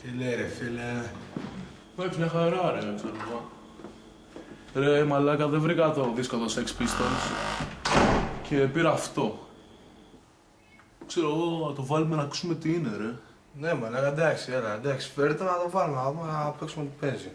Τι λέει ρε φίλε? Εντάξει, μια χαρά ρε, ξέρω εγώ. Ρε μαλάκα, δεν βρήκα το δίσκο των Sex Pistols και πήρα αυτό. Ξέρω εγώ, να το βάλουμε να ακούσουμε τι είναι ρε. Ναι μαλάκα, εντάξει, έλα, εντάξει, φέρε το να το βάλουμε, να δούμε να παίξουμε τι παίζει.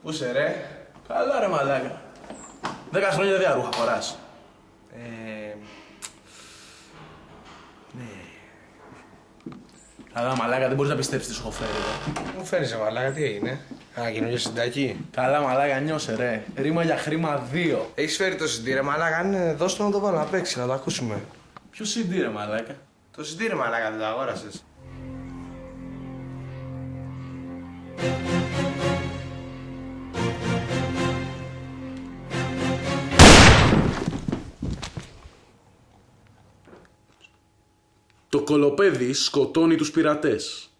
Πού είσαι ρε? Καλά ρε μαλάκα. 10 χρόνια δεν ρούχα φοράς. Ναι. Καλά μαλάκα, δεν μπορείς να πιστέψεις τι σου έχω φέρει ρε. Μου φέρεις μαλάκα, τι έγινε? Α, καινούργιο συντάκι. Καλά μαλάκα, νιώσε ρε. Ρήμα για χρήμα 2. Έχεις φέρει το CD ρε μαλάκα, αν είναι δώσ' το να το βάλω να παίξει, να το ακούσουμε. Ποιο CD ρε μαλάκα? Το CD ρε μαλάκα, δεν το αγόρασες? Το κολοπέδι σκοτώνει τους πειρατές.